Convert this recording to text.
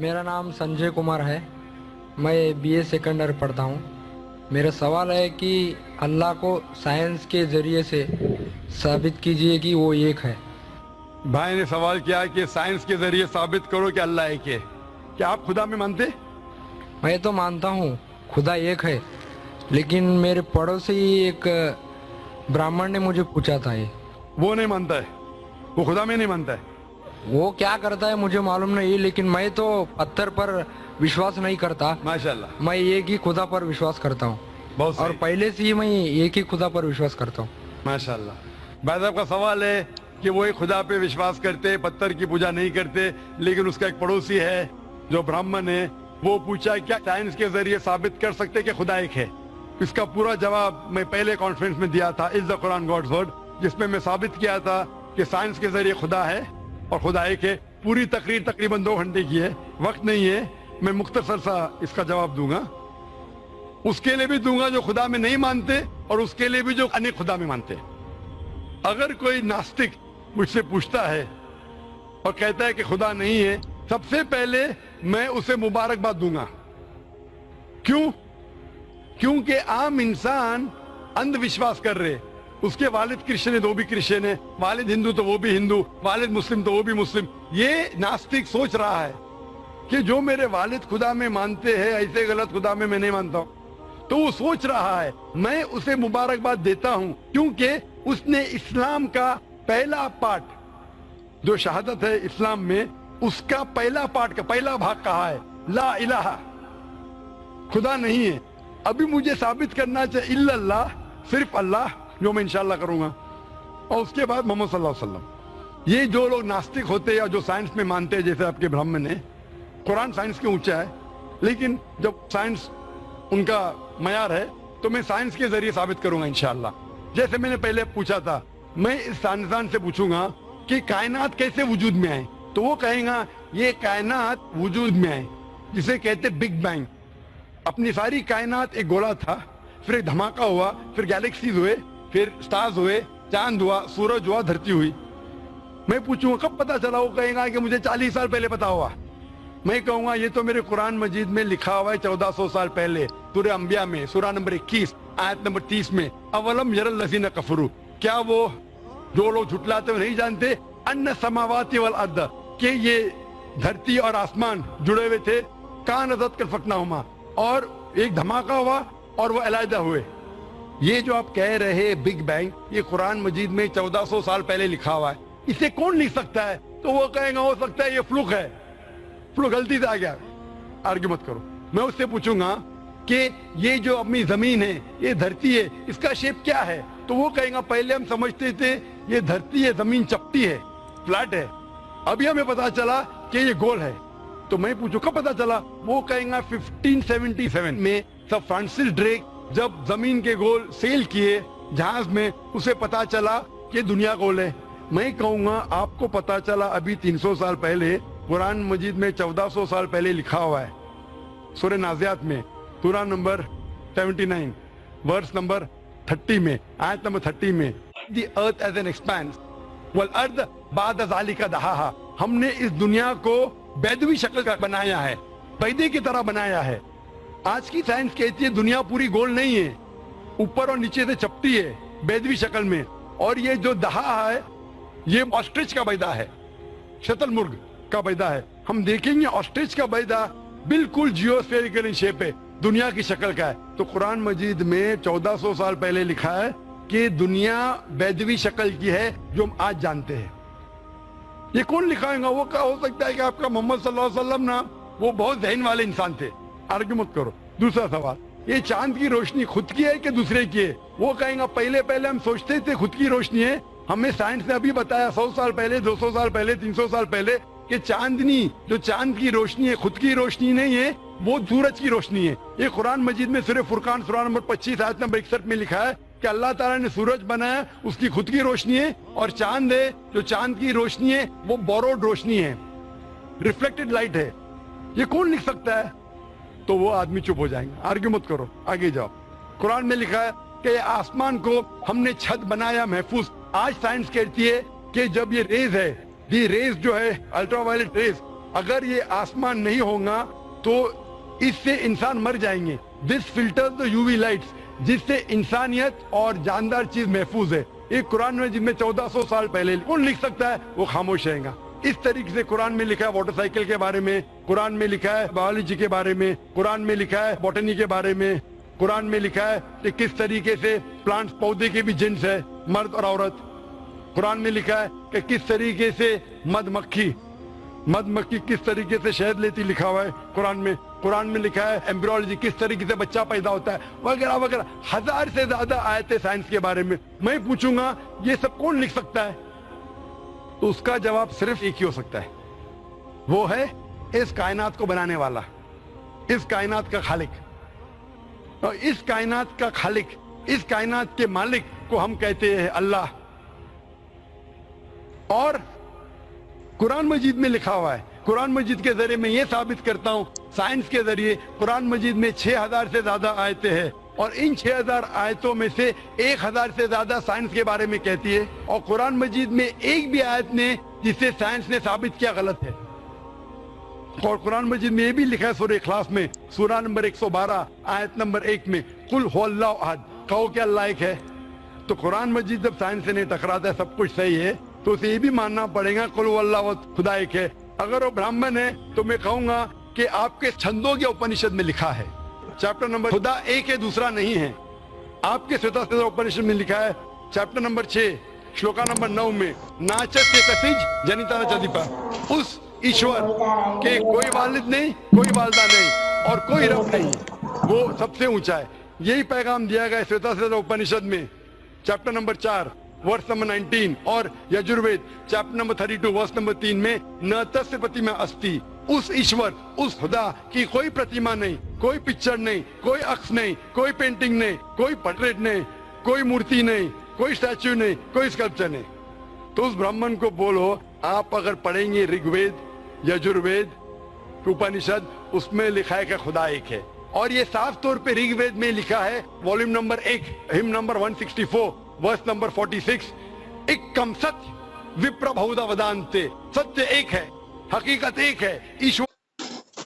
मेरा नाम संजय कुमार है। मैं बीए सेकंड ईयर पढ़ता हूँ। मेरा सवाल है कि अल्लाह को साइंस के ज़रिए से साबित कीजिए कि वो एक है। भाई ने सवाल किया कि साइंस के जरिए साबित करो कि अल्लाह एक है। क्या आप खुदा में मानते? मैं तो मानता हूँ खुदा एक है, लेकिन मेरे पड़ोसी एक ब्राह्मण ने मुझे पूछा था ये। वो नहीं मानता है, वो खुदा में नहीं मानता है। वो क्या करता है मुझे मालूम नहीं, लेकिन मैं तो पत्थर पर विश्वास नहीं करता। माशाल्लाह, मैं एक ही खुदा पर विश्वास करता हूँ, बहुत और सही। पहले से ही मैं एक ही खुदा पर विश्वास करता हूँ। माशाल्लाह। भाई साहब का सवाल है कि वो एक खुदा पे विश्वास करते, पत्थर की पूजा नहीं करते, लेकिन उसका एक पड़ोसी है जो ब्राह्मण है, वो पूछा क्या साइंस के जरिए साबित कर सकते कि खुदा एक है। इसका पूरा जवाब मैं पहले कॉन्फ्रेंस में दिया था, is the Quran God's word, जिसमें मैं साबित किया था कि साइंस के जरिए खुदा है और खुदा एक है। पूरी तकरीर तकरीबन 2 घंटे की है, वक्त नहीं है, मैं मुख्तसर सा इसका जवाब दूंगा। उसके लिए भी दूंगा जो खुदा में नहीं मानते, और उसके लिए भी जो अनेक खुदा में मानते। अगर कोई नास्तिक मुझसे पूछता है और कहता है कि खुदा नहीं है, सबसे पहले मैं उसे मुबारकबाद दूंगा। क्यों? क्योंकि आम इंसान अंधविश्वास कर रहे। उसके वालिद क्रिश्चियन है तो वो भी क्रिश्चियन है, वालिद हिंदू तो वो भी हिंदू, वालिद मुस्लिम तो वो भी मुस्लिम। ये नास्तिक सोच रहा है कि जो मेरे वालिद खुदा में मानते हैं, ऐसे गलत खुदा में मैं नहीं मानता हूं। तो वो सोच रहा है, मैं उसे मुबारकबाद देता हूं, क्योंकि उसने इस्लाम का पहला पार्ट, जो शहादत है इस्लाम में, उसका पहला पार्ट का पहला भाग कहा है, ला इलाहा, खुदा नहीं है। अभी मुझे साबित करना चाहिए इल्लल्लाह, सिर्फ अल्लाह, जो मैं इंशाल्लाह करूंगा, और उसके बाद मोहम्मद सल्लल्लाहु अलैहि वसल्लम। ये जो लोग नास्तिक होते हैं या जो साइंस में मानते हैं, जैसे आपके ब्राह्मण है, कुरान साइंस के ऊंचा है, लेकिन जब साइंस उनका मयार है तो मैं साइंस के जरिए साबित करूंगा इंशाल्लाह। जैसे मैंने पहले पूछा था, मैं इस साइंसदान से पूछूंगा कि कायनात कैसे वजूद में आए, तो वो कहेगा ये कायनात वजूद में आए जिसे कहते बिग बैंग। अपनी सारी कायनात एक गोला था, फिर एक धमाका हुआ, फिर गैलेक्सीज हुए, फिर स्टार्स हुए, चांद हुआ, सूरज हुआ, धरती हुई। मैं पूछूंगा कब पता चला, वो कहेगा कि मुझे 40 साल पहले पता हुआ। मैं कहूंगा ये तो मेरे कुरान मजीद में लिखा हुआ है 1400 साल पहले, सूरह अंबिया में, सूरह नंबर 21 आयत नंबर 30 में, अवलम यरल लज़ीना कफरू, क्या वो जो लोग झुटलाते नहीं जानते, अन्ना समावाति वल अर्द, कि ये धरती और आसमान जुड़े हुए थे, कान अज़त कल फकनाहुमा, और एक धमाका हुआ और वो अलहदा हुए। ये जो आप कह रहे बिग बैंग, ये कुरान मजीद में 1400 साल पहले लिखा हुआ है, इसे कौन लिख सकता है? तो वो कहेगा हो सकता है ये फ्लूक है, फ्लूक गलती से आ गया। आर्ग्यू मत करो। मैं उससे पूछूंगा कि ये जो अपनी जमीन है, ये धरती है, इसका शेप क्या है? तो वो कहेगा पहले हम समझते थे ये धरती है, जमीन चपटी है, फ्लैट है, अभी हमें पता चला कि ये गोल है। तो मैं पूछू कब पता चला? वो कहेगा 1577 में सर फ्रांसिस ड्रेक जब जमीन के गोल सेल किए जहाज में, उसे पता चला कि दुनिया गोल है। मैं कहूंगा आपको पता चला अभी 300 साल पहले, कुरान मजीद में 1400 साल पहले लिखा हुआ है, सूरह नाज़ियात में, सूरह नंबर 79 वर्स नंबर 30 में, आयत नंबर 30 में, the earth as an expanse वल अर्द बाद ज़ालिका दहाहा, हमने इस दुनिया को बैदवी शक्ल का बनाया है, पैदे की तरह बनाया है। आज की साइंस कहती है दुनिया पूरी गोल नहीं है, ऊपर और नीचे से चपटी है, बैदवी शक्ल में, और ये जो दहा है ये ऑस्ट्रिच का बैदा है, शतरमुर्ग का बैदा है। हम देखेंगे ऑस्ट्रिच का बैदा बिल्कुल जियोस्फेरिकल इन शेप है, दुनिया की शक्ल का है। तो कुरान मजीद में 1400 साल पहले लिखा है कि दुनिया बैदवी शक्ल की है जो हम आज जानते हैं। ये कौन लिखाएगा? वो क्या हो सकता है कि आपका मोहम्मद सल्लल्लाहु अलैहि वसल्लम ना, वो बहुत ज़हन वाले इंसान थे। आर्ग्यू मत करो। दूसरा सवाल, ये चांद की रोशनी खुद की है कि दूसरे की है? वो कहेगा पहले पहले हम सोचते थे खुद की रोशनी है, हमें साइंस ने अभी बताया 100 साल पहले, 200 साल पहले, 300 साल पहले, कि चांदनी जो चांद की रोशनी है खुद की रोशनी नहीं है, वो सूरज की रोशनी है। ये कुरान मजीद में सूरह फुरकान सूरह नंबर 25 आयत नंबर 61 में लिखा है कि अल्लाह ताला ने सूरज बनाया, उसकी खुद की रोशनी है, और चांद है जो चांद की रोशनी है वो बोरोड रोशनी है, रिफ्लेक्टेड लाइट है। ये कौन लिख सकता है? तो वो आदमी चुप हो जाएंगे। आर्ग्यू मत करो, आगे जाओ। कुरान में लिखा है कि आसमान को हमने छत बनाया महफूज। आज साइंस कहती है कि जब ये रेज है, दी रेज जो है अल्ट्रावायलेट रेज, اگر یہ آسمان نہیں ہوگا تو اس سے انسان مر جائیں گے. دس فلٹرز دا یو وی لائٹس, جس سے انسانیت اور جاندار چیز محفوظ ہے. ایک قرآن میں جن میں 1400 سال پہلے کون لکھ سکتا ہے, وہ خاموش رہے گا. اس طریقے سے قرآن میں لکھا ہے واٹر سائیکل کے بارے میں, قرآن میں لکھا ہے بایولوجی کے بارے میں, قرآن میں لکھا ہے بوٹنی کے بارے میں, قرآن میں لکھا ہے کہ کس طریقے سے پلانٹس پودے کے بھی جنس ہے, مرد اور عورت. قرآن میں لکھا ہے کہ کس طریقے سے مد مکھی کس طریقے سے شہد لیتی, لکھا ہوا ہے قرآن میں. قرآن میں لکھا ہے ایمبریولوجی, کس طریقے سے بچہ پیدا ہوتا ہے, وغیرہ وغیرہ. 1000 سے زیادہ آیتیں سائنس کے بارے میں. میں پوچھوں گا یہ سب کون لکھ سکتا ہے, تو اس کا جواب صرف ایک ہی ہو سکتا ہے, وہ ہے اس کائنات کو بنانے والا, اس کائنات کا خالق. اور اس کائنات کا خالق, اس کائنات کے مالک کو ہم کہتے ہیں اللہ. اور قرآن مجید میں لکھا ہوا ہے, قرآن مجید کے ذریعے میں یہ ثابت کرتا ہوں, سائنس کے ذریعے قرآن مجید میں 6000 سے زیادہ آیتیں ہیں, اور ان 6000 آیتوں میں سے 1000 سے زیادہ سائنس کے بارے میں کہتی ہے, اور قرآن مجید میں ایک بھی آیت نے جسے سائنس نے ثابت کیا غلط ہے. اور قرآن مجید میں یہ بھی لکھا ہے سورہ اخلاص میں, سورہ نمبر 112 آیت نمبر 1 میں, قل هو اللہ احد, کہو کہ اللہ ایک ہے. تو قرآن مجید جب سائنس سے نہیں ٹکراتا ہے, سب کچھ صحیح ہے, تو اسے یہ بھی ماننا پڑے گا قل هو اللہ احد, خدا ایک ہے. اگر وہ برہمن ہے تو میں کہوں گا کہ آپ کے چھندوں کے اپنشد میں لکھا ہے چیپٹر نمبر خدا ایک ہے دوسرا نہیں ہے. آپ کے سوتا اپنشد میں لکھا ہے چیپٹر نمبر 6 شلوکا نمبر 9 میں, ناچت کے کسیج جنیتا نچدیپا, اس ایشور کہ کوئی والد نہیں, کوئی والدہ نہیں, اور کوئی رب نہیں, وہ سب سے اونچا ہے. یہی پیغام دیا گیا سوتا اپنشد میں چیپٹر نمبر 4 ورس نمبر 19, اور Yajurveda chapter number 32 verse number 3 میں, نہ تس پرتیما استی, اس ایشور, اس خدا کی کوئی پرتیما نہیں, کوئی پکچر نہیں, کوئی عکس نہیں, کوئی پینٹنگ نہیں, کوئی پورٹریٹ نہیں, کوئی مورتی نہیں, کوئی اسٹیچو نہیں, کوئی اسکلپچر نہیں. تو اس برہمن کو بولو, آپ اگر پڑھیں گے رگ وید, یجروید, اپنشد, اس میں لکھا ہے کہ خدا ایک ہے. اور یہ صاف طور پہ رگ وید میں لکھا ہے والیوم نمبر 1 ہم نمبر 164 ورس نمبر 46, ایکم ستیہ وپر بہودا ودانتے, ستیہ ایک ہے, حقیقت ایک ہے, ایشور